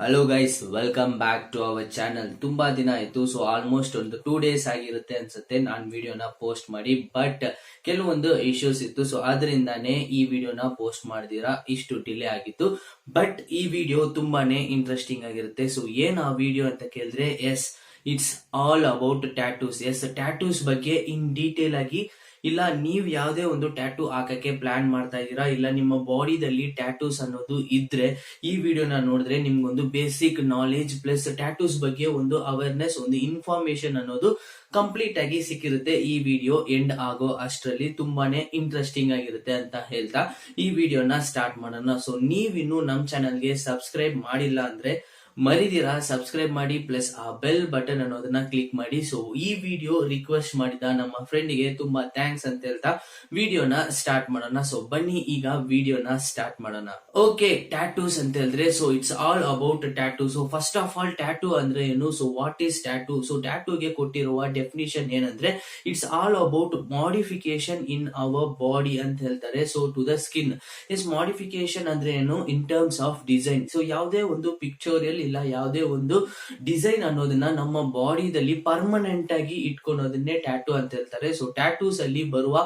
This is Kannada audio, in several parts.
Hello guys, welcome back to our channel. ತುಂಬಾ ದಿನ ಆಯ್ತು. ಸೊ ಆಲ್ಮೋಸ್ಟ್ ಒಂದು 2 days ಆಗಿರುತ್ತೆ ಅನ್ಸುತ್ತೆ ನಾನು ವಿಡಿಯೋನ ಪೋಸ್ಟ್ ಮಾಡಿ. ಬಟ್ ಕೆಲವೊಂದು ಇಶ್ಯೂಸ್ ಇತ್ತು, ಸೊ ಅದರಿಂದಾನೇ ಈ ವಿಡಿಯೋನ ಪೋಸ್ಟ್ ಮಾಡಿದಿರಾ ಇಷ್ಟು ಡಿಲೇ ಆಗಿತ್ತು. ಬಟ್ ಈ ವಿಡಿಯೋ ತುಂಬಾನೇ ಇಂಟ್ರೆಸ್ಟಿಂಗ್ ಆಗಿರುತ್ತೆ. ಸೊ ಏನ್ ಆ ವಿಡಿಯೋ ಅಂತ ಕೇಳಿದ್ರೆ, yes, it's all about tattoos. Yes, tattoos ಬಗ್ಗೆ ಇನ್ ಡೀಟೇಲ್ ಆಗಿ, ಇಲ್ಲ ನೀವ್ ಯಾವ್ದೇ ಒಂದು ಟ್ಯಾಟೂ ಹಾಕಕ್ಕೆ ಪ್ಲಾನ್ ಮಾಡ್ತಾ ಇದ್ದೀರಾ, ಇಲ್ಲ ನಿಮ್ಮ ಬಾಡಿದಲ್ಲಿ ಟ್ಯಾಟೂಸ್ ಅನ್ನೋದು ಇದ್ರೆ ಈ ವಿಡಿಯೋನ ನೋಡಿದ್ರೆ ನಿಮ್ಗೊಂದು ಬೇಸಿಕ್ ನಾಲೆಜ್ ಪ್ಲಸ್ ಟ್ಯಾಟೂಸ್ ಬಗ್ಗೆ ಒಂದು ಅವೇರ್ನೆಸ್, ಒಂದು ಇನ್ಫಾರ್ಮೇಶನ್ ಅನ್ನೋದು ಕಂಪ್ಲೀಟ್ ಆಗಿ ಸಿಕ್ಕಿರುತ್ತೆ. ಈ ವಿಡಿಯೋ ಎಂಡ್ ಆಗೋ ಅಷ್ಟರಲ್ಲಿ ತುಂಬಾನೇ ಇಂಟ್ರೆಸ್ಟಿಂಗ್ ಆಗಿರುತ್ತೆ ಅಂತ ಹೇಳ್ತಾ ಈ ವಿಡಿಯೋನ ಸ್ಟಾರ್ಟ್ ಮಾಡೋಣ. ಸೊ ನೀವಿನ್ನು ನಮ್ ಚಾನಲ್ಗೆ ಸಬ್ಸ್ಕ್ರೈಬ್ ಮಾಡಿಲ್ಲ ಅಂದ್ರೆ ಮರಿದಿರಾ ಸಬ್ಸ್ಕ್ರೈಬ್ ಮಾಡಿ, ಪ್ಲಸ್ ಆ ಬೆಲ್ ಬಟನ್ ಅನ್ನೋದನ್ನ ಕ್ಲಿಕ್ ಮಾಡಿ. ಸೊ ಈ ವಿಡಿಯೋ ರಿಕ್ವೆಸ್ಟ್ ಮಾಡಿದ ನಮ್ಮ ಫ್ರೆಂಡ್ಗೆ ತುಂಬಾ ಥ್ಯಾಂಕ್ಸ್ ಅಂತ ಹೇಳ್ತಾ ವಿಡಿಯೋನ ಸ್ಟಾರ್ಟ್ ಮಾಡೋಣ. ಸೊ ಬನ್ನಿ ಈಗ ವಿಡಿಯೋನ ಸ್ಟಾರ್ಟ್ ಮಾಡೋಣ. ಓಕೆ, ಟ್ಯಾಟೂಸ್ ಅಂತ ಹೇಳಿದ್ರೆ so it's all about tattoo. So first of all tattoo ಅಂದ್ರೆ ಏನು, so what is tattoo? So ಟ್ಯಾಟೂಗೆ ಕೊಟ್ಟಿರುವ ಡೆಫಿನಿಷನ್ ಏನಂದ್ರೆ, it's all about modification in our body ಅಂತ ಹೇಳ್ತಾರೆ. So to the skin. Yes, modification ಅಂದ್ರೆ ಏನು in terms of design. So ಯಾವುದೇ ಒಂದು ಪಿಕ್ಚೋರಿಯಲ್ ಇಲ್ಲ ಯಾವುದೇ ಒಂದು ಡಿಸೈನ್ ಅನ್ನೋದನ್ನ ನಮ್ಮ ಬಾಡಿದಲ್ಲಿ ಪರ್ಮನೆಂಟ್ ಆಗಿ ಇಟ್ಕೊಳೋದನ್ನೇ ಟ್ಯಾಟೂ ಅಂತ ಹೇಳ್ತಾರೆ. ಸೊ ಟ್ಯಾಟೂಸ್ ಅಲ್ಲಿ ಬರುವ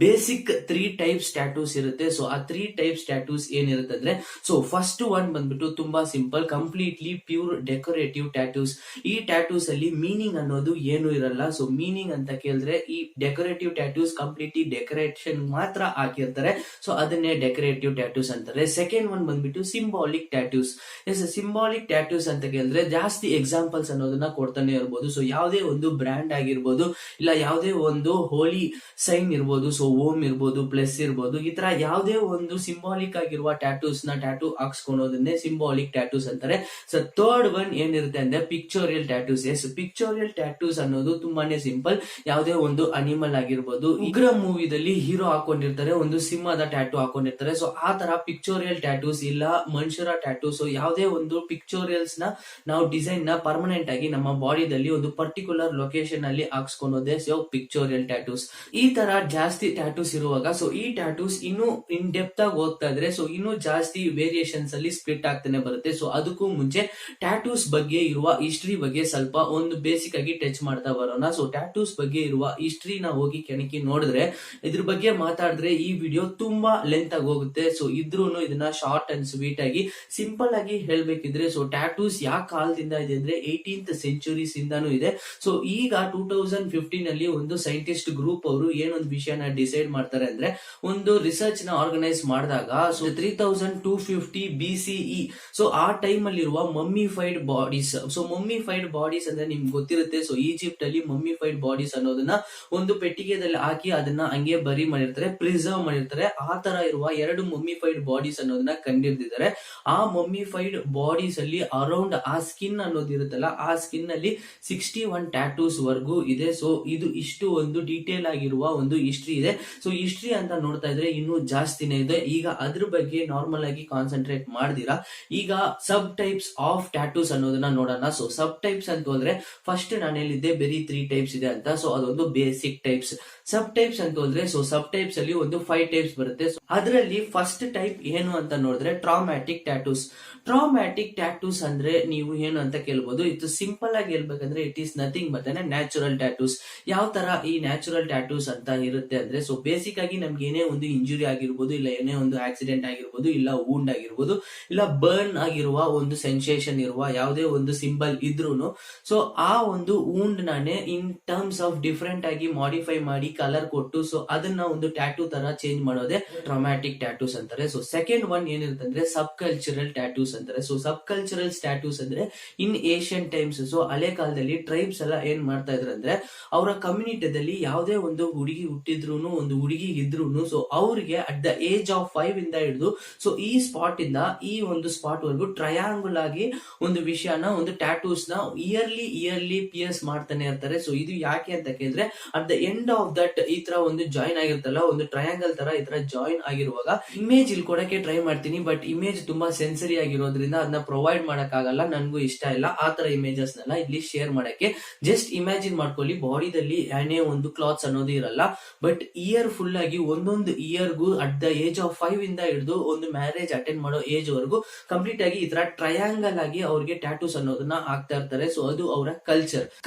ಬೇಸಿಕ್ 3 ಟೈಪ್ಸ್ ಟ್ಯಾಟೂಸ್ ಇರುತ್ತೆ. ಸೊ ಆ 3 ಟೈಪ್ಸ್ ಟ್ಯಾಟೂಸ್ ಏನಿರುತ್ತೆ ಅಂದ್ರೆ, ಸೊ ಫಸ್ಟ್ ಒನ್ ಬಂದ್ಬಿಟ್ಟು ತುಂಬಾ simple, completely pure decorative tattoos. ಈ ಟ್ಯಾಟೂಸ್ ಅಲ್ಲಿ ಮೀನಿಂಗ್ ಅನ್ನೋದು ಏನು ಇರಲ್ಲ. ಸೊ ಮೀನಿಂಗ್ ಅಂತ ಕೇಳಿದ್ರೆ, ಈ ಡೆಕೋರೇಟಿವ್ ಟ್ಯಾಟೂಸ್ ಕಂಪ್ಲೀಟ್ಲಿ ಡೆಕೋರೇಷನ್ ಮಾತ್ರ ಹಾಕಿರ್ತಾರೆ. ಸೊ ಅದನ್ನೇ ಡೆಕೋರೇಟಿವ್ ಟ್ಯಾಟೂಸ್ ಅಂತಾರೆ. ಸೆಕೆಂಡ್ ಒನ್ ಬಂದ್ಬಿಟ್ಟು symbolic tattoos. Yes, symbolic tattoos ಅಂತ ಕೇಳಿದ್ರೆ ಜಾಸ್ತಿ ಎಕ್ಸಾಂಪಲ್ಸ್ ಅನ್ನೋದನ್ನ ಕೊಡ್ತಾನೆ ಇರ್ಬೋದು. ಸೊ ಯಾವುದೇ ಒಂದು ಬ್ರ್ಯಾಂಡ್ ಆಗಿರ್ಬೋದು, ಇಲ್ಲ ಯಾವುದೇ ಒಂದು ಹೋಲಿ ಸೈನ್ ಇರ್ಬೋದು, ಸೊ ಓಮ್ ಇರ್ಬೋದು, ಪ್ಲಸ್ ಇರ್ಬೋದು, ಈ ತರ ಯಾವುದೇ ಒಂದು ಸಿಂಬಾಲಿಕ್ ಆಗಿರುವ ಟ್ಯಾಟೂಸ್ ನ ಟ್ಯಾಟೂ ಹಾಕ್ಸ್ಕೊಳೋದನ್ನೇ ಸಿಂಬಾಲಿಕ್ ಟ್ಯಾಟೂಸ್ ಅಂತಾರೆ. ಸೊ ಥರ್ಡ್ ಒನ್ ಏನಿರುತ್ತೆ ಅಂದ್ರೆ pictorial tattoos. Yes, pictorial tattoos ಅನ್ನೋದು ತುಂಬಾನೇ ಸಿಂಪಲ್. ಯಾವುದೇ ಒಂದು ಅನಿಮಲ್ ಆಗಿರ್ಬೋದು, ಉಗ್ರ ಮೂವಿದಲ್ಲಿ ಹೀರೋ ಹಾಕೊಂಡಿರ್ತಾರೆ, ಒಂದು ಸಿಂಹದ ಟ್ಯಾಟೂ ಹಾಕೊಂಡಿರ್ತಾರೆ. ಸೊ ಆ ತರ ಪಿಕ್ಚೋರಿಯಲ್ ಟ್ಯಾಟೂಸ್, ಇಲ್ಲ ಮನುಷ್ಯರ ಟ್ಯಾಟೂ. ಸೊ ಯಾವುದೇ ಒಂದು ಪಿಕ್ಚೋರಿಯಲ್ಸ್ ನ ನಾವು ಡಿಸೈನ್ ನ ಪರ್ಮನೆಂಟ್ ಆಗಿ ನಮ್ಮ ಬಾಡಿದಲ್ಲಿ ಒಂದು ಪರ್ಟಿಕ್ಯುಲರ್ ಲೊಕೇಶನ್ ಅಲ್ಲಿ ಹಾಕ್ಸ್ಕೊಳೋದೇ ಸೊ ಪಿಕ್ಚೋರಿಯಲ್ ಟ್ಯಾಟೂಸ್. ಈ ತರ ಜಾಸ್ತಿ ಟ್ಯಾಟೂಸ್ ಇರುವಾಗ, ಸೊ ಈ ಟ್ಯಾಟೂಸ್ ಇನ್ನು ಇನ್ ಡೆಪ್ತ್ ಆಗಿ ಹೋಗ್ತಾ ಇದ್ರೆ ಸೊ ಇನ್ನು ಜಾಸ್ತಿ ವೇರಿಯೇಷನ್ಸ್ ಅಲ್ಲಿ ಸ್ಪ್ಲಿಟ್ ಆಗ್ತಾನೆ ಬರುತ್ತೆ. ಸೊ ಅದಕ್ಕೂ ಮುಂಚೆ ಟ್ಯಾಟೂಸ್ ಬಗ್ಗೆ ಇರುವ ಹಿಸ್ಟ್ರಿ ಬಗ್ಗೆ ಸ್ವಲ್ಪ ಒಂದು ಬೇಸಿಕ್ ಆಗಿ ಟಚ್ ಮಾಡ್ತಾ ಬರೋಣ. ಸೊ ಟ್ಯಾಟೂಸ್ ಬಗ್ಗೆ ಇರುವ ಹಿಸ್ಟ್ರಿನ ಹೋಗಿ ಕೆಣಕಿ ನೋಡಿದ್ರೆ, ಇದ್ರ ಬಗ್ಗೆ ಮಾತಾಡಿದ್ರೆ ಈ ವಿಡಿಯೋ ತುಂಬಾ ಲೆಂತ್ ಆಗಿ ಹೋಗುತ್ತೆ. ಸೊ ಇದ್ರೂನು ಇದನ್ನ ಶಾರ್ಟ್ ಅಂಡ್ ಸ್ವೀಟ್ ಆಗಿ ಸಿಂಪಲ್ ಆಗಿ ಹೇಳ್ಬೇಕಿದ್ರೆ, ಸೊ ಟ್ಯಾಟೂಸ್ ಯಾವ ಕಾಲದಿಂದ ಇದೆ ಅಂದ್ರೆ 18th centuries ಇಂದಾನು ಇದೆ. ಸೊ ಈಗ 2015 ಅಲ್ಲಿ ಒಂದು ಸೈಂಟಿಸ್ಟ್ ಗ್ರೂಪ್ ಅವರು ಏನೊಂದು ವಿಷಯನ ಡಿಸೈಡ್ ಮಾಡ್ತಾರೆ ಅಂದ್ರೆ, ಒಂದು ರಿಸರ್ಚ್ ನ ಆರ್ಗನೈಸ್ ಮಾಡಿದಾಗ, ಸೊ 3250 BCE, ಸೊ ಆ ಟೈಮ್ ಅಲ್ಲಿ ಇರುವ ಮಮ್ಮಿಫೈಡ್ ಬಾಡೀಸ್. ಸೊ ಮಮ್ಮಿಫೈಡ್ ಬಾಡೀಸ್ ಅಂದ್ರೆ ನಿಮ್ಗೆ ಗೊತ್ತಿರುತ್ತೆ. ಸೊ ಈಜಿಪ್ಟ್ ಅಲ್ಲಿ ಮಮ್ಮಿಫೈಡ್ ಬಾಡೀಸ್ ಅನ್ನೋದನ್ನ ಒಂದು ಪೆಟ್ಟಿಗೆದಲ್ಲಿ ಹಾಕಿ ಅದನ್ನ ಹಂಗೆ ಬರಿ ಮಾಡಿರ್ತಾರೆ, ಪ್ರಿಸರ್ವ್ ಮಾಡಿರ್ತಾರೆ. ಆ ತರ ಇರುವ 2 ಮಮ್ಮಿಫೈಡ್ ಬಾಡೀಸ್ ಅನ್ನೋದನ್ನ ಕಂಡಿಡ್ದಿದ್ದಾರೆ. ಆ ಮಮ್ಮಿಫೈಡ್ ಬಾಡೀಸ್ ಅಲ್ಲಿ ಅರೌಂಡ್ ಆ ಸ್ಕಿನ್ ಅನ್ನೋದು ಇರುತ್ತಲ್ಲ, ಆ ಸ್ಕಿನ್ ಅಲ್ಲಿ 61 ಟ್ಯಾಟೂಸ್ ವರ್ಗೂ ಇದೆ. ಸೊ ಇದು ಇಷ್ಟು ಒಂದು ಡೀಟೇಲ್ ಆಗಿರುವ ಒಂದು ಹಿಸ್ಟ್ರಿ ಇದೆ. ಸೊ ಹಿಸ್ಟ್ರಿ ಅಂತ ನೋಡ್ತಾ ಇದ್ರೆ ಇನ್ನೂ ಜಾಸ್ತಿನೇ ಇದೆ. ಈಗ ಅದ್ರ ಬಗ್ಗೆ ನಾರ್ಮಲ್ ಆಗಿ ಕಾನ್ಸಂಟ್ರೇಟ್ ಮಾಡ್ದಿರಾ ಈಗ ಸಬ್ ಟೈಪ್ಸ್ ಆಫ್ ಟ್ಯಾಟೂಸ್ ಅನ್ನೋದನ್ನ ನೋಡೋಣ. ಸೊ ಸಬ್ ಟೈಪ್ಸ್ ಅಂತ ಹೋದ್ರೆ, ಫಸ್ಟ್ ನಾನು ಹೇಳಿದ್ದೆ ಬೇರೆ 3 ಟೈಪ್ಸ್ ಇದೆ ಅಂತ. ಸೊ ಅದೊಂದು ಬೇಸಿಕ್ ಟೈಪ್ಸ್. ಸಬ್ ಟೈಪ್ಸ್ ಅಂತ ಹೋದ್ರೆ, ಸೊ ಸಬ್ ಟೈಪ್ಸ್ ಅಲ್ಲಿ ಒಂದು 5 ಟೈಪ್ಸ್ ಬರುತ್ತೆ. ಅದರಲ್ಲಿ ಫಸ್ಟ್ ಟೈಪ್ ಏನು ಅಂತ ನೋಡಿದ್ರೆ ಟ್ರಾಮ್ಯಾಟಿಕ್ ಟ್ಯಾಟೂಸ್. ಟ್ರಾಮ್ಯಾಟಿಕ್ ಟ್ಯಾಟೂಸ್ ಅಂದ್ರೆ ನೀವು ಏನು ಅಂತ ಕೇಳ್ಬೋದು. ಇದು ಸಿಂಪಲ್ ಆಗಿ ಹೇಳ್ಬೇಕಂದ್ರೆ, it is nothing but natural tattoos. ಯಾವ ತರ ಈ ನ್ಯಾಚುರಲ್ ಟ್ಯಾಟೂಸ್ ಅಂತ ಇರುತ್ತೆ ಅಂದ್ರೆ, ಸೊ ಬೇಸಿಕ್ ಆಗಿ ನಮ್ಗೆ ಏನೇ ಒಂದು ಇಂಜುರಿ ಆಗಿರ್ಬೋದು, ಇಲ್ಲ ಏನೇ ಒಂದು ಆಕ್ಸಿಡೆಂಟ್ ಆಗಿರ್ಬೋದು, ಇಲ್ಲ ವೂಂಡ್ ಆಗಿರ್ಬೋದು, ಇಲ್ಲ ಬರ್ನ್ ಆಗಿರುವ ಒಂದು ಸೆನ್ಸೇಷನ್ ಇರುವ ಯಾವುದೇ ಒಂದು ಸಿಂಬಲ್ ಇದ್ರೂನು, ಸೊ ಆ ಒಂದು ವೂಂಡ್ ನಾನೇ ಇನ್ ಟರ್ಮ್ಸ್ ಆಫ್ ಡಿಫರೆಂಟ್ ಆಗಿ ಮಾಡಿಫೈ ಮಾಡಿ ಕಲರ್ ಕೊಟ್ಟು, ಸೊ ಅದನ್ನ ಒಂದು ಟ್ಯಾಟೂ ತರ ಚೇಂಜ್ ಮಾಡೋದೇ ಟ್ರಾಮ್ಯಾಟಿಕ್ ಟ್ಯಾಟೂಸ್ ಅಂತಾರೆ. ಸೊ ಸೆಕೆಂಡ್ ಒನ್ ಏನಿರುತ್ತೆ ಅಂದ್ರೆ ಸಬ್ ಕಲ್ಚರಲ್ ಟ್ಯಾಟೂಸ್ ಅಂತಾರೆ. ಸೊ ಸಬ್ ಕಲ್ಚರಲ್ ಟ್ಯಾಟೂಸ್ ಅಂದ್ರೆ ಇನ್ ಏಷ್ಯನ್ ಟೈಮ್ಸ್, ಸೊ ಹಳೆ ಕಾಲದಲ್ಲಿ ಟ್ರೈಬ್ಸ್ ಎಲ್ಲ ಏನ್ ಮಾಡ್ತಾ ಇದ್ರು ಅಂದ್ರೆ, ಅವರ ಕಮ್ಯುನಿಟಿದಲ್ಲಿ ಯಾವುದೇ ಒಂದು ಹುಡುಗಿ ಹುಟ್ಟಿದ್ರು, ಒಂದು ಹುಡುಗಿ ಇದ್ರು, ಸೊ ಅವ್ರಿಗೆ ಅಟ್ ದ ಏಜ್ ಆಫ್ 5 ಇಂದ ಹಿಡಿದು ಸೊ ಈ ಸ್ಪಾಟ್ ಇಂದ ಈ ಒಂದು ಸ್ಪಾಟ್ ವರೆಗೂ ಟ್ರಯಾಂಗಲ್ ಆಗಿ ಒಂದು ವಿಷಯನ, ಒಂದು ಟ್ಯಾಟೂಸ್ ನ ಇಯರ್ಲಿ ಪಿಯರ್ಸ್ ಮಾಡ್ತಾನೆ ಇರ್ತಾರೆ. ಸೊ ಇದು ಯಾಕೆ ಅಂತ ಕೇಳಿದ್ರೆ, at the end of that ಈ ತರ ಒಂದು ಜಾಯಿನ್ ಆಗಿರ್ತಲ್ಲ, ಒಂದು ಟ್ರಯಾಂಗಲ್ ತರ ಈ ತರ ಜಾಯಿನ್ ಆಗಿರುವಾಗ ಇಮೇಜ್ ಇಲ್ಲಿ ಕೊಡಕ್ಕೆ ಟ್ರೈ ಮಾಡ್ತೀನಿ. ಬಟ್ ಇಮೇಜ್ ತುಂಬಾ ಸೆನ್ಸರಿ ಆಗಿರೋದ್ರಿಂದ ಅದನ್ನ ಪ್ರೊವೈಡ್ ಮಾಡಕ್ ಆಗಲ್ಲ, ನನ್ಗೂ ಇಷ್ಟ ಇಲ್ಲ ಆ ತರ ಇಮೇಜಸ್ ನೆಲ್ಲ ಇಲ್ಲಿ ಶೇರ್ ಮಾಡಕ್ಕೆ. ಜಸ್ಟ್ ಇಮ್ಯಾಜಿನ್ ಮಾಡ್ಕೊಳ್ಳಿ, ಬಾಡಿದಲ್ಲಿ ಏನೇ ಒಂದು ಕ್ಲಾತ್ಸ್ ಅನ್ನೋದು ಇರಲ್ಲ, ಬಟ್ ಇಯರ್ ಫುಲ್ ಆಗಿ ಒಂದೊಂದು ಇಯರ್ಗೂ ಅಟ್ ದ ಏಜ್ ಆಫ್ 5 ಇಂದ ಹಿಡಿದು ಒಂದು ಮ್ಯಾರೇಜ್ ಅಟೆಂಡ್ ಮಾಡೋ ಏಜ್ ವರೆಗೂ ಕಂಪ್ಲೀಟ್ ಆಗಿ ಈ ತರ ಟ್ರಯಾಂಗಲ್ ಆಗಿ ಅವ್ರಿಗೆ ಟ್ಯಾಟೂಸ್ ಅನ್ನೋದನ್ನ ಹಾಕ್ತಾ ಇರ್ತಾರೆ. ಸೊ ಅದು ಅವರ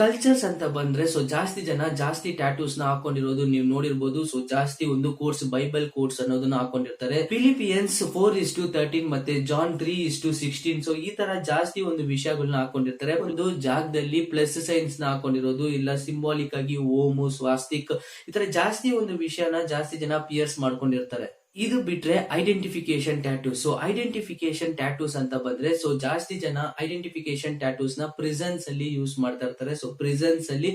ಕಲ್ಚರ್ಸ್ ಅಂತ ಬಂದ್ರೆ, ಸೊ ಜಾಸ್ತಿ ಜನ ಜಾಸ್ತಿ ಟ್ಯಾಟೂಸ್ ನ ಹಾಕೊಂಡಿರೋದು ನೀವು ನೋಡಿರ್ಬೋದು. ಸೊ ಜಾಸ್ತಿ ಒಂದು ಕೋರ್ಸ್ ಬೈಬಲ್ ಕೋರ್ಸ್ ಅನ್ನೋದನ್ನ ಹಾಕೊಂಡಿರ್ತಾರೆ. ಫಿಲಿಪಿಯನ್ಸ್ 4:13 ಮತ್ತೆ ಜಾನ್ 3:16. ಸೊ ಈ ತರ ಜಾಸ್ತಿ ಒಂದು ವಿಷಯಗಳನ್ನ ಹಾಕೊಂಡಿರ್ತಾರೆ. ಒಂದು ಜಾಗದಲ್ಲಿ ಪ್ಲಸ್ ಸೈನ್ಸ್ ನ ಹಾಕೊಂಡಿರೋದು, ಇಲ್ಲ ಸಿಂಬಾಲಿಕ್ ಆಗಿ ಓಮು, ಸ್ವಾಸ್ತಿಕ್, ಈ ತರ ಜಾಸ್ತಿ ಒಂದು ವಿಷಯನ ಜಾಸ್ತಿ ಜನ ಪಿಯರ್ಸ್ ಮಾಡ್ಕೊಂಡಿರ್ತಾರೆ. ಇದು ಬಿಟ್ರೆ identification tattoos. So identification tattoos ಅಂತ ಬಂದ್ರೆ, ಸೊ ಜಾಸ್ತಿ ಜನ ಐಡೆಂಟಿಫಿಕೇಶನ್ ಟ್ಯಾಟೂಸ್ ನ ಪ್ರಿಸನ್ಸ್ ಅಲ್ಲಿ ಯೂಸ್ ಮಾಡ್ತಾ ಇರ್ತಾರೆ. ಸೊ ಪ್ರಿಸನ್ಸ್ ಅಲ್ಲಿ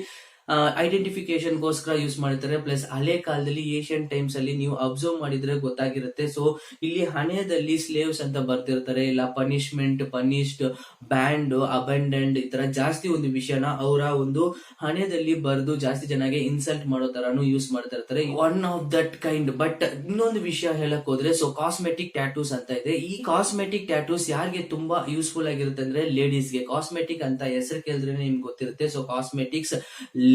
ಐಡೆಂಟಿಫಿಕೇಶನ್ ಗೋಸ್ಕರ ಯೂಸ್ ಮಾಡ್ತಾರೆ. ಪ್ಲಸ್ ಹಳೆ ಕಾಲದಲ್ಲಿ ಏಷ್ಯನ್ ಟೈಮ್ಸ್ ಅಲ್ಲಿ ನೀವು ಅಬ್ಸರ್ವ್ ಮಾಡಿದ್ರೆ ಗೊತ್ತಾಗಿರುತ್ತೆ. ಸೊ ಇಲ್ಲಿ ಹಣೆಯಲ್ಲಿ ಸ್ಲೇವ್ಸ್ ಅಂತ ಬರ್ತಿರ್ತಾರೆ, ಇಲ್ಲ ಪನಿಷ್ಮೆಂಟ್, ಪನಿಷ್ಡ್, ಬ್ಯಾಂಡ್, ಅಬಂಡೆಂಡ್, ಈ ತರ ಜಾಸ್ತಿ ಒಂದು ವಿಷಯನ ಅವರ ಒಂದು ಹಣೆಯಲ್ಲಿ ಬರೆದು ಜಾಸ್ತಿ ಜನಗೆ ಇನ್ಸಲ್ಟ್ ಮಾಡೋ ತರಾನು ಯೂಸ್ ಮಾಡ್ತಾ ಇರ್ತಾರೆ. One of that kind. But ಇನ್ನೊಂದು ವಿಷಯ ಹೇಳಕ್ ಹೋದ್ರೆ, ಸೊ ಕಾಸ್ಮೆಟಿಕ್ ಟ್ಯಾಟೂಸ್ ಅಂತ ಇದೆ. ಈ ಕಾಸ್ಮೆಟಿಕ್ ಟ್ಯಾಟೂಸ್ ಯಾರಿಗೆ ತುಂಬಾ ಯೂಸ್ಫುಲ್ ಆಗಿರುತ್ತೆ ಅಂದ್ರೆ ಲೇಡೀಸ್ಗೆ. ಕಾಸ್ಮೆಟಿಕ್ ಅಂತ ಹೆಸರು ಕೇಳಿದ್ರೆ ನಿಮ್ಗೆ ಗೊತ್ತಿರುತ್ತೆ. ಸೊ ಕಾಸ್ಮೆಟಿಕ್ಸ್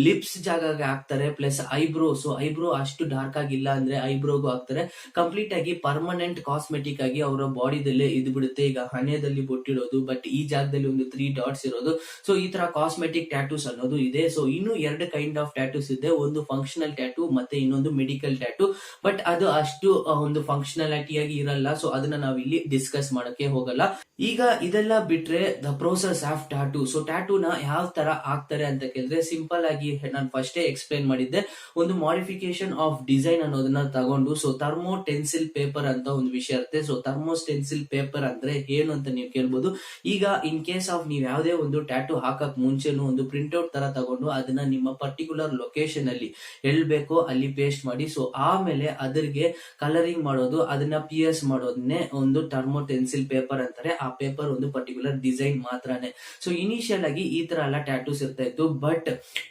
ಲಿಪ್ಸ್ ಜಾಗಕ್ಕೆ ಹಾಕ್ತಾರೆ, ಪ್ಲಸ್ ಐಬ್ರೋ. ಸೊ ಐಬ್ರೋ ಅಷ್ಟು ಡಾರ್ಕ್ ಆಗಿಲ್ಲ ಅಂದ್ರೆ ಐಬ್ರೋಗೂ ಹಾಕ್ತಾರೆ. ಕಂಪ್ಲೀಟ್ ಆಗಿ ಪರ್ಮನೆಂಟ್ ಕಾಸ್ಮೆಟಿಕ್ ಆಗಿ ಅವರ ಬಾಡಿದಲ್ಲೇ ಇದು ಬಿಡುತ್ತೆ. ಈಗ ಹಣೆಯಲ್ಲಿ ಬೊಟ್ಟಿಡೋದು, ಬಟ್ ಈ ಜಾಗದಲ್ಲಿ ಒಂದು 3 ಡಾಟ್ಸ್ ಇರೋದು. ಸೊ ಈ ತರ ಕಾಸ್ಮೆಟಿಕ್ ಟ್ಯಾಟೂಸ್ ಅನ್ನೋದು ಇದೆ. ಸೊ ಇನ್ನು 2 ಕೈಂಡ್ ಆಫ್ ಟ್ಯಾಟೂಸ್ ಇದೆ. ಒಂದು ಫಂಕ್ಷನಲ್ ಟ್ಯಾಟೂ ಮತ್ತೆ ಇನ್ನೊಂದು ಮೆಡಿಕಲ್ ಟ್ಯಾಟೂ. ಬಟ್ ಅದು ಅಷ್ಟು ಒಂದು ಫಂಕ್ಷನಾಲಿಟಿ ಆಗಿ ಇರಲ್ಲ. ಸೊ ಅದನ್ನ ನಾವ್ ಇಲ್ಲಿ ಡಿಸ್ಕಸ್ ಮಾಡಕ್ಕೆ ಹೋಗಲ್ಲ. ಈಗ ಇದೆಲ್ಲ ಬಿಟ್ರೆ the process of tattoo. So ಟ್ಯಾಟೂನ ಯಾವ ತರ ಹಾಕ್ತಾರೆ ಅಂತ ಕೇಳಿದ್ರೆ, ಸಿಂಪಲ್ ಆಗಿ ನಾನು ಫಸ್ಟೇ ಎಕ್ಸ್ಪ್ಲೈನ್ ಮಾಡಿದ್ದೆ. ಒಂದು ಮಾಡಿಫಿಕೇಶನ್ ಆಫ್ ಡಿಸೈನ್ ಅನ್ನೋದನ್ನ ತಗೊಂಡು, ಸೊ ಥರ್ಮೋ ಟೆನ್ಸಿಲ್ ಪೇಪರ್ ಅಂತ ಒಂದು ವಿಷಯ ಇರುತ್ತೆ. ಸೊ ಥರ್ಮೋ ಟೆನ್ಸಿಲ್ ಪೇಪರ್ ಅಂದ್ರೆ ಏನು ಅಂತ ನೀವು ಕೇಳ್ಬೋದು. ಈಗ ಇನ್ ಕೇಸ್ ಆಫ್ ನೀವು ಯಾವುದೇ ಒಂದು ಟ್ಯಾಟೂ ಹಾಕಕ್ ಮುಂಚೆನು ಒಂದು ಪ್ರಿಂಟ್ಔಟ್ ತರ ತಗೊಂಡು ಅದನ್ನ ನಿಮ್ಮ ಪರ್ಟಿಕ್ಯುಲರ್ ಲೊಕೇಶನ್ ಅಲ್ಲಿ ಎಲ್ಲಿ ಬೇಕೋ ಅಲ್ಲಿ ಪೇಸ್ಟ್ ಮಾಡಿ, ಸೊ ಆಮೇಲೆ ಅದರಿಗೆ ಕಲರಿಂಗ್ ಮಾಡೋದು, ಅದನ್ನ ಪಿಯರ್ಸ್ ಮಾಡೋದನ್ನೇ ಒಂದು ಥರ್ಮೋ ಟೆನ್ಸಿಲ್ ಪೇಪರ್ ಅಂತಾರೆ. ಆ ಪೇಪರ್ ಒಂದು ಪರ್ಟಿಕ್ಯುಲರ್ ಡಿಸೈನ್ ಮಾತ್ರನೇ. ಸೊ ಇನಿಷಿಯಲ್ ಆಗಿ ಈ ತರ ಎಲ್ಲ ಟ್ಯಾಟೂಸ್ ಇರ್ತಾ ಇತ್ತು. But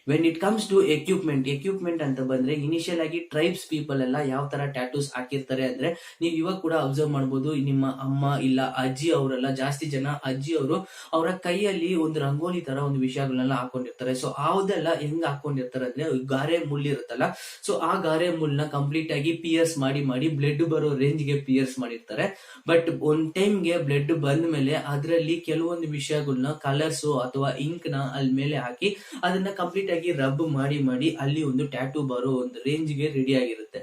when it comes to equipment ಅಂತ ಬಂದ್ರೆ, ಇನಿಷಿಯಲ್ ಆಗಿ ಟ್ರೈಬ್ಸ್ ಪೀಪಲ್ ಎಲ್ಲ ಯಾವ ತರ ಟ್ಯಾಟೂಸ್ ಹಾಕಿರ್ತಾರೆ ಅಂದ್ರೆ, ನೀವು ಇವಾಗ ಕೂಡ ಅಬ್ಸರ್ವ್ ಮಾಡಬಹುದು. ನಿಮ್ಮ ಅಮ್ಮ ಇಲ್ಲ ಅಜ್ಜಿ ಅವರೆಲ್ಲ, ಜಾಸ್ತಿ ಜನ ಅಜ್ಜಿ ಅವರು ಅವರ ಕೈಯಲ್ಲಿ ಒಂದು ರಂಗೋಲಿ ತರ ಒಂದು ವಿಷಯಗಳನ್ನೆಲ್ಲ ಹಾಕೊಂಡಿರ್ತಾರೆ. ಸೊ ಅದೆಲ್ಲ ಹೆಂಗ್ ಹಾಕೊಂಡಿರ್ತಾರೆ ಅಂದ್ರೆ, ಗಾರೆ ಮುಳ್ಳು ಇರುತ್ತಲ್ಲ, ಸೊ ಆ ಗಾರೆ ಮುಳ್ಳನ್ನ ಕಂಪ್ಲೀಟ್ ಆಗಿ ಪಿಯರ್ಸ್ ಮಾಡಿ ಬ್ಲಡ್ ಬರೋ ರೇಂಜ್ ಗೆ ಪಿಯರ್ಸ್ ಮಾಡಿರ್ತಾರೆ. ಬಟ್ ಒಂದ್ ಟೈಮ್ ಗೆ ಬ್ಲಡ್ ಬಂದ ಮೇಲೆ ಅದರಲ್ಲಿ ಕೆಲವೊಂದು ವಿಷಯಗಳನ್ನ ಕಲರ್ಸ್ ಅಥವಾ ಇಂಕ್ ನ ಅಲ್ಲಿ ಮೇಲೆ ಹಾಕಿ ಅದನ್ನ ಕಂಪ್ಲೀಟ್ ಆಗಿ ರಬ್ ಮಾಡಿ ಅಲ್ಲಿ ಒಂದು ಟ್ಯಾಟೂ ಬರೋ ಒಂದು ರೇಂಜ್ ಗೆ ರೆಡಿ ಆಗಿರುತ್ತೆ.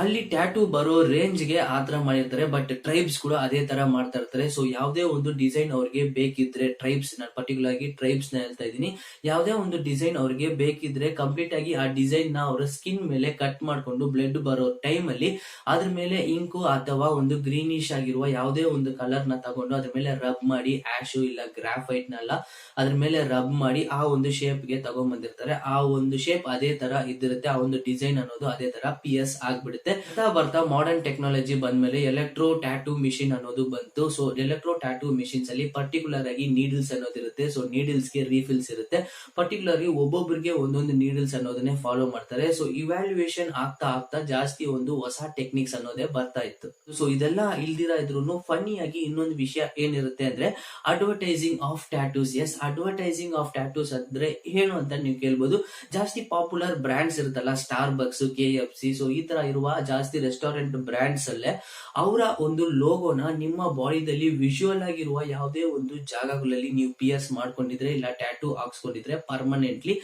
ಅಲ್ಲಿ ಟ್ಯಾಟೂ ಬರೋ ರೇಂಜ್ ಗೆ ಆತರ ಮಾಡಿರ್ತಾರೆ. ಬಟ್ ಟ್ರೈಬ್ಸ್ ಕೂಡ ಅದೇ ತರ ಮಾಡ್ತಾ ಇರ್ತಾರೆ. ಸೊ ಯಾವುದೇ ಒಂದು ಡಿಸೈನ್ ಅವ್ರಿಗೆ ಬೇಕಿದ್ರೆ, ಟ್ರೈಬ್ಸ್ ನಾನು ಪರ್ಟಿಕ್ಯುಲರ್ ಆಗಿ ಟ್ರೈಬ್ಸ್ ನ ಹೇಳ್ತಾ ಇದ್ದೀನಿ, ಯಾವುದೇ ಒಂದು ಡಿಸೈನ್ ಅವ್ರಿಗೆ ಬೇಕಿದ್ರೆ ಕಂಪ್ಲೀಟ್ ಆಗಿ ಆ ಡಿಸೈನ್ ನ ಅವರ ಸ್ಕಿನ್ ಮೇಲೆ ಕಟ್ ಮಾಡ್ಕೊಂಡು ಬ್ಲಡ್ ಬರೋ ಟೈಮ್ ಅಲ್ಲಿ ಅದ್ರ ಮೇಲೆ ಇಂಕು ಅಥವಾ ಒಂದು ಗ್ರೀನಿಶ್ ಆಗಿರುವ ಯಾವುದೇ ಒಂದು ಕಲರ್ ನ ತಗೊಂಡು ಅದ್ರ ಮೇಲೆ ರಬ್ ಮಾಡಿ, ಆಶು ಇಲ್ಲ ಗ್ರಾಫೈಟ್ ನಲ್ಲ ಅದ್ರ ಮೇಲೆ ರಬ್ ಮಾಡಿ ಆ ಒಂದು ಶೇಪ್ ಗೆ ತಗೊಂಡ್ ಬಂದಿರ್ತಾರೆ. ಆ ಒಂದು ಶೇಪ್ ಅದೇ ತರ ಇದ್ದಿರುತ್ತೆ. ಆ ಒಂದು ಡಿಸೈನ್ ಅನ್ನೋದು ಅದೇ ತರ ಪಿಯರ್ಸ್ ಆಗ್ಬಿಡುತ್ತೆ. ಬರ್ತಾ ಮಾಡರ್ನ್ ಟೆಕ್ನಾಲಜಿ ಬಂದ್ಮೇಲೆ ಎಲೆಕ್ಟ್ರೋ ಟ್ಯಾಟೂ ಮಿಷಿನ್ ಅನ್ನೋದು ಬಂತು. ಸೊ ಎಲೆಕ್ಟ್ರೋ ಟ್ಯಾಟೂ ಮಿಷಿನ್ಸ್ ಅಲ್ಲಿ ಪರ್ಟಿಕ್ಯುಲರ್ ಆಗಿ ನೀಡಲ್ಸ್ ಅನ್ನೋದಿರುತ್ತೆ. ಸೊ ನೀಡಲ್ಸ್ ಗೆ ರೀಫಿಲ್ಸ್ ಇರುತ್ತೆ. ಪರ್ಟಿಕ್ಯುಲರ್ ಆಗಿ ಒಬ್ಬೊಬ್ಬರಿಗೆ ಒಂದೊಂದು ನೀಡಲ್ಸ್ ಅನ್ನೋದನ್ನೇ ಫಾಲೋ ಮಾಡ್ತಾರೆ. ಸೊ ಇವ್ಯಾಲ್ಯೂಯೇಷನ್ ಆಗ್ತಾ ಜಾಸ್ತಿ ಒಂದು ಹೊಸ ಟೆಕ್ನಿಕ್ಸ್ ಅನ್ನೋದೇ ಬರ್ತಾ ಇತ್ತು. ಸೊ ಇದೆಲ್ಲ ಇಲ್ದಿರ ಇದ್ರು ಫನ್ನಿ ಆಗಿ ಇನ್ನೊಂದು ವಿಷಯ ಏನಿರುತ್ತೆ ಅಂದ್ರೆ, advertising of tattoos. Yes, advertising of tattoos ಅಂದ್ರೆ ಏನು ಅಂತ ನೀವು ಕೇಳ್ಬೋದು. ಜಾಸ್ತಿ ಪಾಪ್ಯುಲರ್ ಬ್ರಾಂಡ್ಸ್ ಇರುತ್ತಲ್ಲ, ಸ್ಟಾರ್ ಬಕ್ಸ್, KFC, ಸೊ ಈ ತರ ಇರುವ ಜಾಸ್ತಿ ರೆಸ್ಟೋರೆಂಟ್ ಬ್ರಾಂಡ್ಸ್ ಅಲ್ಲೇ ಅವರ ಒಂದು ಲೋಗೋನ ನಿಮ್ಮ ಬಾಡಿದಲ್ಲಿ ವಿಜುವಲ್ ಆಗಿರುವ ಯಾವುದೇ ಒಂದು ಜಾಗಗಳಲ್ಲಿ ನೀವು ಪಿಯರ್ಸ್ ಮಾಡ್ಕೊಂಡಿದ್ರೆ ಇಲ್ಲ ಟ್ಯಾಟೂ ಹಾಕ್ಸ್ಕೊಂಡಿದ್ರೆ ಪರ್ಮನೆಂಟ್ಲಿ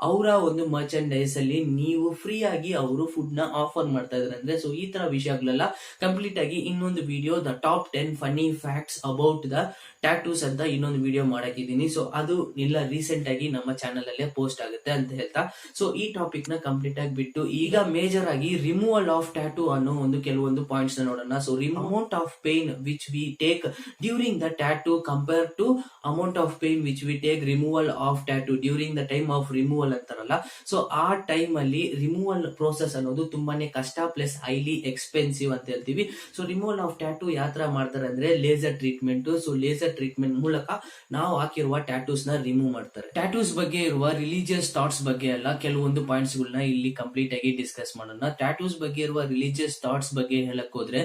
ಅವರ ಒಂದು ಮರ್ಚೆಂಡೈಸ್ ಅಲ್ಲಿ ನೀವು ಫ್ರೀ ಆಗಿ ಅವರು ಫುಡ್ ನ ಆಫರ್ ಮಾಡ್ತಾ ಇದಾರೆ ಅಂದ್ರೆ. ಸೊ ಈ ತರ ವಿಷಯಗಳೆಲ್ಲ ಕಂಪ್ಲೀಟ್ ಆಗಿ ಇನ್ನೊಂದು video, the top 10 funny facts about the tattoos ಅಂತ ಇನ್ನೊಂದು ವಿಡಿಯೋ ಮಾಡಾಕಿದ್ದೀನಿ. ಸೊ ಅದು ಎಲ್ಲ ರೀಸೆಂಟ್ ಆಗಿ ನಮ್ಮ ಚಾನಲ್ ಅಲ್ಲೇ ಪೋಸ್ಟ್ ಆಗುತ್ತೆ ಅಂತ ಹೇಳ್ತಾ, ಸೊ ಈ ಟಾಪಿಕ್ ನ ಕಂಪ್ಲೀಟ್ ಆಗಿ ಬಿಟ್ಟು ಈಗ ಮೇಜರ್ ಆಗಿ ರಿಮೂವಲ್ ಆಫ್ ಟ್ಯಾಟೂ ಅನ್ನೋ ಒಂದು ಕೆಲವೊಂದು ಪಾಯಿಂಟ್ಸ್ ನ ನೋಡೋಣ. So amount of pain which we take during the tattoo compare to amount of pain which we take removal of tattoo during the time of removal ಅಂತಾರಲ್ಲ. ಸೊ ಆ ಟೈಮ್ ಅಲ್ಲಿ ರಿಮೂವಲ್ ಪ್ರೋಸೆಸ್ ಅನ್ನೋದು ತುಂಬಾನೇ ಕಷ್ಟ ಪ್ಲಸ್ ಹೈಲಿ ಎಕ್ಸ್ಪೆನ್ಸಿವ್ ಅಂತ ಹೇಳ್ತೀವಿ. ಸೊ ರಿಮೂವಲ್ ಆಫ್ ಟ್ಯಾಟೂ ಯಾವ ತರ ಮಾಡ್ತಾರೆ ಅಂದ್ರೆ, laser treatment. So laser treatment ಮೂಲಕ ನಾವು ಹಾಕಿರುವ ಟ್ಯಾಟೂಸ್ ನ ರಿಮೂವ್ ಮಾಡ್ತಾರೆ. ಟ್ಯಾಟೂಸ್ ಬಗ್ಗೆ ಇರುವ ರಿಲಿಜಿಯಸ್ ಥಾಟ್ಸ್ ಬಗ್ಗೆ ಎಲ್ಲ ಕೆಲವೊಂದು ಪಾಯಿಂಟ್ಸ್ ಗಳನ್ನ ಇಲ್ಲಿ ಕಂಪ್ಲೀಟ್ ಆಗಿ ಡಿಸ್ಕಸ್ ಮಾಡೋಣ. ಟ್ಯಾಟೂಸ್ ಬಗ್ಗೆ ಇರುವ ಇರುವ ರಿಲಿಜಿಯಸ್ ಥಾಟ್ಸ್ ಬಗ್ಗೆ ಹೇಳಕ್ ಹೋದ್ರೆ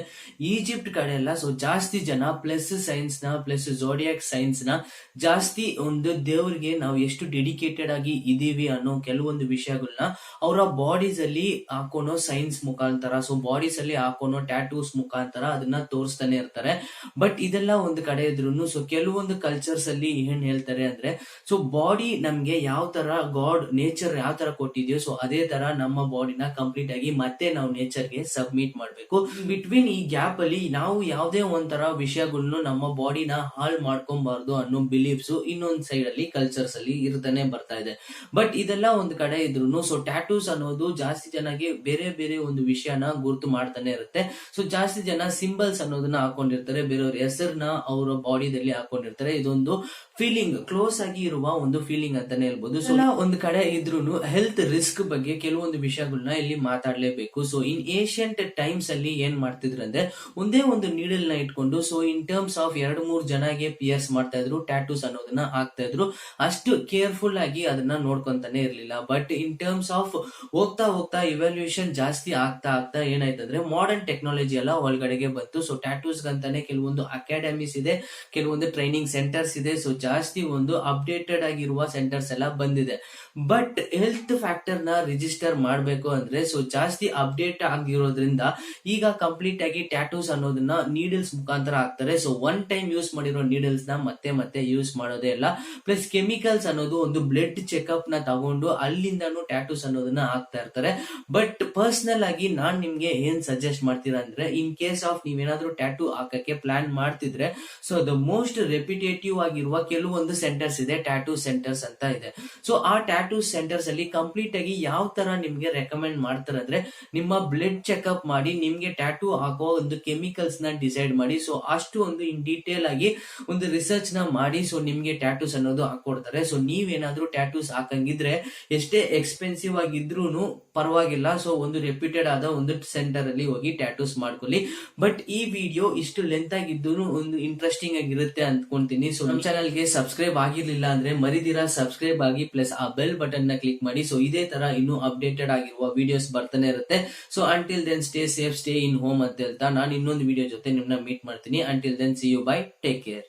ಈಜಿಪ್ಟ್ ಕಡೆ ಎಲ್ಲ ಸೊ ಜಾಸ್ತಿ ಜನ ಪ್ಲಸ್ ಸೈನ್ಸ್ ನ ಪ್ಲಸ್ ಝೋಡಿಯಾಕ್ ಸೈನ್ಸ್ ನ ಜಾಸ್ತಿ ಒಂದು ದೇವ್ರಿಗೆ ನಾವು ಎಷ್ಟು ಡೆಡಿಕೇಟೆಡ್ ಆಗಿ ಇದೀವಿ ಅನ್ನೋ ಕೆಲವೊಂದು ವಿಷಯಗಳನ್ನ ಅವರ ಬಾಡೀಸ್ ಅಲ್ಲಿ ಹಾಕೋನೋ ಸೈನ್ಸ್ ಮುಖಾಂತರ, ಸೊ ಬಾಡೀಸ್ ಅಲ್ಲಿ ಹಾಕೋನೋ ಟ್ಯಾಟೂಸ್ ಮುಖಾಂತರ ಅದನ್ನ ತೋರಿಸ್ತಾನೆ ಇರ್ತಾರೆ. ಬಟ್ ಇದೆಲ್ಲ ಒಂದು ಕಡೆ ಇದ್ರು ಸೊ ಕೆಲವೊಂದು ಕಲ್ಚರ್ಸ್ ಅಲ್ಲಿ ಏನ್ ಹೇಳ್ತಾರೆ ಅಂದ್ರೆ ಸೊ ಬಾಡಿ ನಮ್ಗೆ ಯಾವ ತರ ಗಾಡ್ ನೇಚರ್ ಯಾವ ತರ ಕೊಟ್ಟಿದ್ಯೋ ಸೊ ಅದೇ ತರ ನಮ್ಮ ಬಾಡಿನ ಕಂಪ್ಲೀಟ್ ಆಗಿ ಮತ್ತೆ ನಾವು ನೇಚರ್ ಗೆ ಸಬ್ಮಿಟ್ ಮಾಡ್ಬೇಕು. ಬಿಟ್ವೀನ್ ಈ ಗ್ಯಾಪ್ ಅಲ್ಲಿ ನಾವು ಯಾವ್ದೇ ಒಂಥರ ವಿಷಯಗಳನ್ನು ನಮ್ಮ ಬಾಡಿನ ಹಾಳು ಮಾಡ್ಕೊಬಾರ್ದು ಅನ್ನೋ ಬಿಲೀಫ್ಸ್ ಇನ್ನೊಂದ್ ಸೈಡ್ ಅಲ್ಲಿ ಕಲ್ಚರ್ಸ್ ಅಲ್ಲಿ ಇರ್ತಾನೆ ಬರ್ತಾ ಇದೆ. ಬಟ್ ಇದೆಲ್ಲ ಒಂದ್ ಕಡೆ ಇದ್ರು ಸೊ ಟ್ಯಾಟೂಸ್ ಅನ್ನೋದು ಜಾಸ್ತಿ ಜನಗೆ ಬೇರೆ ಬೇರೆ ಒಂದು ವಿಷಯನ ಗುರುತು ಮಾಡ್ತಾನೆ ಇರುತ್ತೆ. ಸೊ ಜಾಸ್ತಿ ಜನ ಸಿಂಬಲ್ಸ್ ಅನ್ನೋದನ್ನ ಹಾಕೊಂಡಿರ್ತಾರೆ, ಬೇರೆಯವ್ರ ಹೆಸರನ್ನ ಅವರ ಬಾಡಿದಲ್ಲಿ ಹಾಕೊಂಡಿರ್ತಾರೆ. ಇದೊಂದು ಫೀಲಿಂಗ್, ಕ್ಲೋಸ್ ಆಗಿ ಇರುವ ಒಂದು ಫೀಲಿಂಗ್ ಅಂತಾನೆ ಹೇಳ್ಬೋದು. ಸೊ ಒಂದ್ ಕಡೆ ಇದ್ರು ಹೆಲ್ತ್ ರಿಸ್ಕ್ ಬಗ್ಗೆ ಕೆಲವೊಂದು ವಿಷಯಗಳನ್ನ ಇಲ್ಲಿ ಮಾತಾಡ್ಲೇಬೇಕು. ಸೊ ಇನ್ ಏಷಿಯಂಟ್ ಟೈಮ್ಸ್ ಅಲ್ಲಿ ಏನ್ ಮಾಡ್ತಿದ್ರು ಅಂದ್ರೆ ಒಂದೇ ಒಂದು ನೀಡಲ್ ನ ಇಟ್ಕೊಂಡು ಸೊ ಇನ್ ಟರ್ಮ್ಸ್ ಆಫ್ 2-3 ಜನಗೆ ಪಿಯರ್ಸ್ ಮಾಡ್ತಾ ಇದ್ರು, ಟ್ಯಾಟೂಸ್ ಅನ್ನೋದನ್ನ ಹಾಕ್ತಾ ಇದ್ರು. ಅಷ್ಟು ಕೇರ್ಫುಲ್ ಆಗಿ ಅದನ್ನ ನೋಡ್ಕೊಂತಾನೆ ಇರ್ಲಿಲ್ಲ. ಬಟ್ ಇನ್ ಟರ್ಮ್ಸ್ ಆಫ್ ಹೋಗ್ತಾ ಹೋಗ್ತಾ ಇವ್ಯಾಲ್ಯೂಯೇಷನ್ ಜಾಸ್ತಿ ಆಗ್ತಾ ಆಗ್ತಾ ಏನಾಯ್ತಂದ್ರೆ ಮಾಡರ್ನ್ ಟೆಕ್ನಾಲಜಿ ಎಲ್ಲ ಒಳಗಡೆಗೆ ಬಂತು. ಸೊ ಟ್ಯಾಟೂಸ್ ಗಂತಾನೆ ಕೆಲವೊಂದು ಅಕಾಡೆಮೀಸ್ ಇದೆ, ಕೆಲವೊಂದು ಟ್ರೈನಿಂಗ್ ಸೆಂಟರ್ಸ್ ಇದೆ. ಸೊ ಜಾಸ್ತಿ ಒಂದು ಅಪ್ಡೇಟೆಡ್ ಆಗಿರುವ ಸೆಂಟರ್ಸ್ ಎಲ್ಲ ಬಂದಿದೆ. ಬಟ್ ಹೆಲ್ತ್ ಫ್ಯಾಕ್ಟರ್ ನ ರಿಜಿಸ್ಟರ್ ಮಾಡ್ಬೇಕು ಅಂದ್ರೆ ಸೊ ಜಾಸ್ತಿ ಅಪ್ಡೇಟ್ ಆಗಿರೋದ್ರಿಂದ ಈಗ ಕಂಪ್ಲೀಟ್ ಆಗಿ ಟ್ಯಾಟೂಸ್ ಅನ್ನೋದನ್ನ ನೀಡಲ್ಸ್ ಮುಖಾಂತರ ಹಾಕ್ತಾರೆ. ಸೊ ಒನ್ ಟೈಮ್ ಯೂಸ್ ಮಾಡಿರೋ ನೀಡಲ್ಸ್ ನ ಮತ್ತೆ ಮತ್ತೆ ಯೂಸ್ ಮಾಡೋದೇ ಇಲ್ಲ. ಪ್ಲಸ್ ಕೆಮಿಕಲ್ಸ್ ಅನ್ನೋದು ಒಂದು ಬ್ಲಡ್ ಚೆಕ್ಅಪ್ ನ ತಗೊಂಡು ಅಲ್ಲಿಂದಾನು ಟ್ಯಾಟೂಸ್ ಅನ್ನೋದನ್ನ ಹಾಕ್ತಾ ಇರ್ತಾರೆ. ಬಟ್ ಪರ್ಸನಲ್ ಆಗಿ ನಾನ್ ನಿಮ್ಗೆ ಏನ್ ಸಜೆಸ್ಟ್ ಮಾಡ್ತೀರಾ ಅಂದ್ರೆ ಇನ್ ಕೇಸ್ ಆಫ್ ನೀವೇನಾದ್ರೂ ಟ್ಯಾಟೂ ಹಾಕಕ್ಕೆ ಪ್ಲಾನ್ ಮಾಡ್ತಿದ್ರೆ ಸೊ ದ ಮೋಸ್ಟ್ ರೆಪ್ಯುಟೇಟಿವ್ ಆಗಿರುವ ಕೆಲವೊಂದು ಸೆಂಟರ್ಸ್ ಇದೆ, ಟ್ಯಾಟೂ ಸೆಂಟರ್ಸ್ ಅಂತ ಇದೆ. ಸೊ ಆ ಟ್ಯಾಟೂ ಸೆಂಟರ್ಸ್ ಅಲ್ಲಿ ಕಂಪ್ಲೀಟ್ ಆಗಿ ಯಾವ ತರ ನಿಮ್ಗೆ ರೆಕಮೆಂಡ್ ಮಾಡ್ತಾರೆ ಅಂದ್ರೆ ನಿಮ್ಮ ಬ್ಲಡ್ ಚೆಕ್ಅಪ್ ಮಾಡಿ ನಿಮ್ಗೆ ಟ್ಯಾಟೂ ಹಾಕೋ ಒಂದು ಕೆಮಿಕಲ್ಸ್ ನ ಡಿಸೈಡ್ ಮಾಡಿ ಸೊ ಅಷ್ಟು ಒಂದು ಇನ್ ಡೀಟೇಲ್ ಆಗಿ ಒಂದು ರಿಸರ್ಚ್ ನ ಮಾಡಿ ಸೊ ನಿಮ್ಗೆ ಟ್ಯಾಟೂಸ್ ಅನ್ನೋದು ಹಾಕೊಡ್ತಾರೆ. ಸೊ ನೀವೇನಾದ್ರೂ ಟ್ಯಾಟೂಸ್ ಹಾಕಂಗಿದ್ರೆ ಎಷ್ಟೇ ಎಕ್ಸ್ಪೆನ್ಸಿವ್ ಆಗಿದ್ರು ಪರವಾಗಿಲ್ಲ, ಸೊ ಒಂದು ರೆಪ್ಯೂಟೆಡ್ ಆದ ಒಂದು ಸೆಂಟರ್ ಅಲ್ಲಿ ಹೋಗಿ ಟ್ಯಾಟೂಸ್ ಮಾಡ್ಕೊಳ್ಳಿ. ಬಟ್ ಈ ವಿಡಿಯೋ ಇಷ್ಟು ಲೆಂತ್ ಆಗಿದ್ದು ಒಂದು ಇಂಟ್ರೆಸ್ಟಿಂಗ್ ಆಗಿರುತ್ತೆ ಅಂದ್ಕೊಂತೀನಿ. ಸೊ ನಮ್ಮ ಚಾನಲ್ ಗೆ ಸಬ್ಸ್ಕ್ರೈಬ್ ಆಗಿರ್ಲಿಲ್ಲ ಅಂದ್ರೆ ಮರಿದಿರಾ ಸಬ್ಸ್ಕ್ರೈಬ್ ಆಗಿ ಪ್ಲಸ್ ಆ ಬೆಲ್ ಬಟನ್ ನ ಕ್ಲಿಕ್ ಮಾಡಿ. ಸೊ ಇದೇ ತರ ಇನ್ನೂ ಅಪ್ಡೇಟೆಡ್ ಆಗಿರುವ ವಿಡಿಯೋಸ್ ಬರ್ತಾನೆ ಇರುತ್ತೆ. So until then stay safe, stay in home ಅಂತ ಹೇಳ್ತಾ ನಾನು ಇನ್ನೊಂದು ವಿಡಿಯೋ ಜೊತೆ ನಿಮ್ಮನ್ನ ಮೀಟ್ ಮಾಡ್ತೀನಿ. Until then see you, bye, take care.